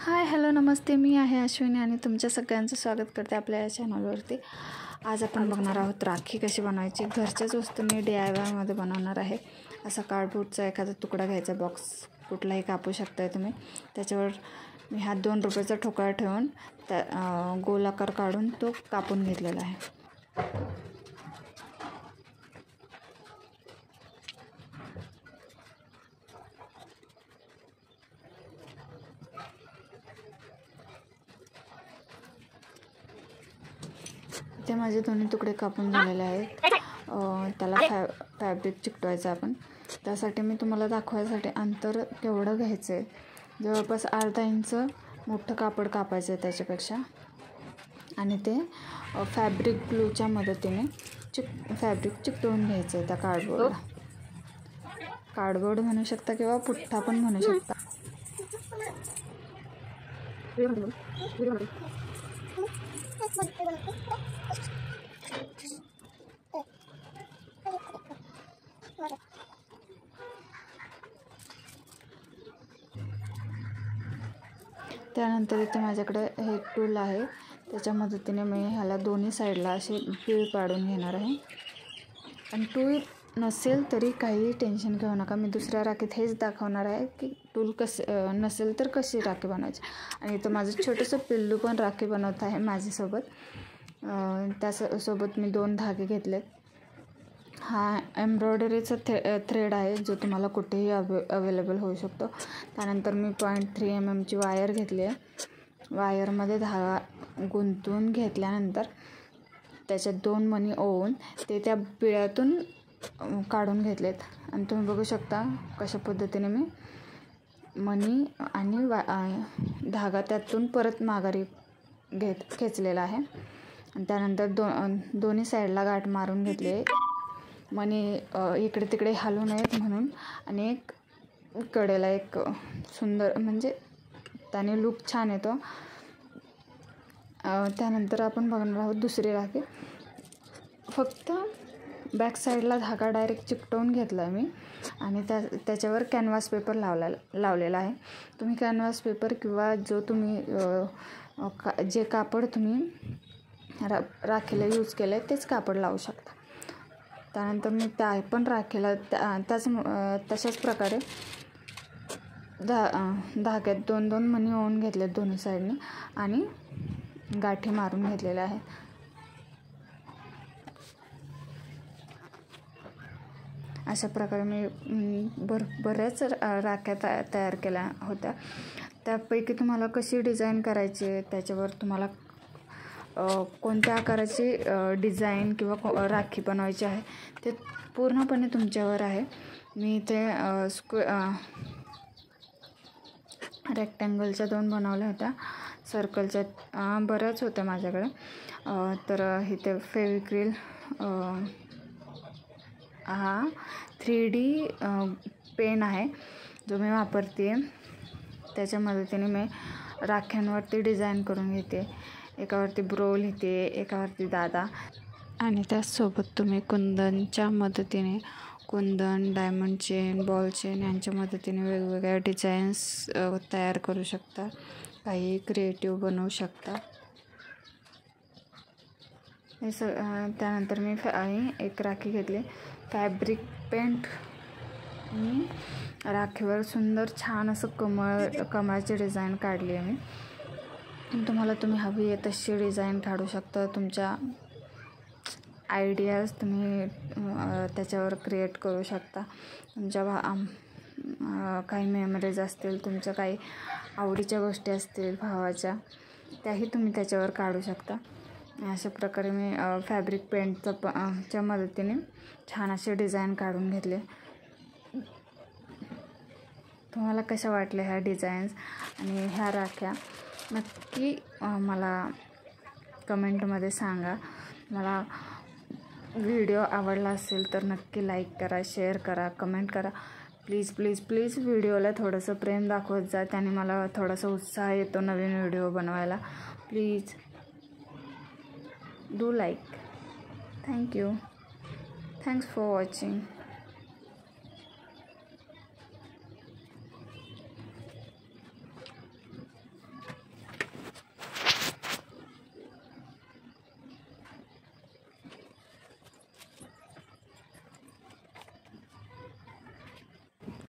Hi hello नमस्ते, मी आहे अश्विनी आणि तुमच्या सगळ्यांचं स्वागत करते आपल्या या चॅनलवरती। आज आपण बघणार आहोत राखी कशी बनवायची। घरच्याच वस्तूंनी DIY मध्ये बनवणार आहे। असा कार्डबोर्डचा एखादा तुकडा घ्यायचा, बॉक्स कुठलाही कापू शकताय तुम्ही। त्याच्यावर मी हा 2 रुपयाचा ठोकळा ठेवून त्या गोलाकार काढून तो कापून घेतलेला आहे। ते माझे दोन्ही तुकडे कापून झालेले आहेत। त्याला फॅब्रिक चिकटवायचं आपण। त्यासाठी मी तुम्हाला दाखवायसाठी अंतर केवढं घ्यायचं आहे, जवळपास अर्धा इंच मोठं कापड कापायचं आहे त्याच्यापेक्षा, आणि ते फॅब्रिक ग्लूच्या मदतीने फॅब्रिक चिकटवून घ्यायचं आहे त्या कार्डबोर्डला। कार्डबोर्ड म्हणू शकता किंवा पुठ्ठा पण म्हणू शकता। त्यानंतर इथे माझ्याकडे हे टूल आहे, त्याच्या मदतीने मी ह्याला दोन्ही साईडला असे पीळ पाडून घेणार आहे। आणि टूल नसेल तरी काही टेन्शन घेऊ नका, मी दुसऱ्या राखीत हेच दाखवणार आहे की टूल नसेल तर कशी राखी बनवायची। आणि इथं माझं छोटंसं पिल्लू पण राखी बनवत आहे माझ्यासोबत। त्यासोबत मी 2 धागे घेतलेत। हा एम्ब्रॉयडरीचा थ्रेड आहे, जो तुम्हाला कुठेही अवेलेबल होऊ शकतो। त्यानंतर मी 0.3 mm ची वायर घेतली आहे। वायरमध्ये धागा गुंतवून घेतल्यानंतर त्याच्यात 2 मणी ओवून ते त्या पिळ्यातून काढून घेतलेत। आणि तुम्ही बघू शकता कशा पद्धतीने मी मणी आणि धागा त्यातून परत माघारी खेचलेला आहे। आणि त्यानंतर दोन्ही साईडला गाठ मारून घेतले, मणी इकडे तिकडे हलू नयेत म्हणून। आणि एक कडेला एक सुंदर, म्हणजे त्याने लुक छान येतो। त्यानंतर आपण बघणार आहोत दुसरी राखी। फक्त बॅक साईडला धागा डायरेक्ट चिकटवून घेतला आहे मी, आणि त्याच्यावर कॅनव्हास पेपर लावलेला आहे। तुम्ही कॅनव्हास पेपर किंवा जो तुम्ही जे कापड तुम्ही राखीला यूज केलं आहे तेच कापड लावू शकता। त्यानंतर मी त्या पण राखीला तशाच प्रकारे धाग्यात 2-2 मणी ओवून घेतलेत दोन्ही साईडनी, आणि गाठी मारून घेतलेल्या आहेत। अशा प्रकारे मी बऱ्याच राख्या तयार केल्या होत्या। त्यापैकी तुम्हाला कशी डिझाईन करायची आहे, त्याच्यावर तुम्हाला कोणत्या आकाराची डिझाईन किंवा राखी बनवायची आहे ते पूर्णपणे तुमच्यावर आहे। मी इथे रेक्टँगलच्या 2 बनवल्या होत्या, सर्कलच्या बऱ्याच होत्या माझ्याकडे। तर इथे फेविक्रिल हा 3D पेन आहे जो मी वापरते। त्याच्या मदतीने मी राख्यांवरती डिझाईन करून घेते। एकावरती ब्रो लिहिते, एकावरती दादा, आणि त्याचसोबत तुम्ही कुंदनच्या मदतीने कुंदन, डायमंड चेन, बॉल चेन यांच्या मदतीने वेगवेगळ्या डिझाईन्स तयार करू शकता, काही क्रिएटिव्ह बनवू शकता। त्यानंतर मी एक राखी घेतली, फॅब्रिक पेंट। मी राखीवर सुंदर छान असं कमळाची डिझाईन काढली आहे मी। तुम्ही हवी आहे तशी डिझाईन काढू शकता। तुमच्या आयडियाज तुम्ही त्याच्यावर क्रिएट करू शकता। तुमच्या काही मेमरीज असतील, तुमच्या काही आवडीच्या गोष्टी असतील भावाच्या, त्याही तुम्ही त्याच्यावर काढू शकता। अशा प्रकारे मी फॅब्रिक पेंटच्या मदतीने छान असे डिझाईन काढून घेतले। तुम्हाला कशा वाटल्या ह्या डिझाईन्स आणि ह्या राख्या, नक्की मला कमेंटमध्ये सांगा। मला व्हिडिओ आवडला असेल तर नक्की लाईक करा, शेअर करा, कमेंट करा। प्लीज प्लीज प्लीज व्हिडिओला थोडंसं प्रेम दाखवत जा, त्याने मला थोडासा उत्साह येतो नवीन व्हिडिओ बनवायला। Please do like. Thank you. Thanks for watching.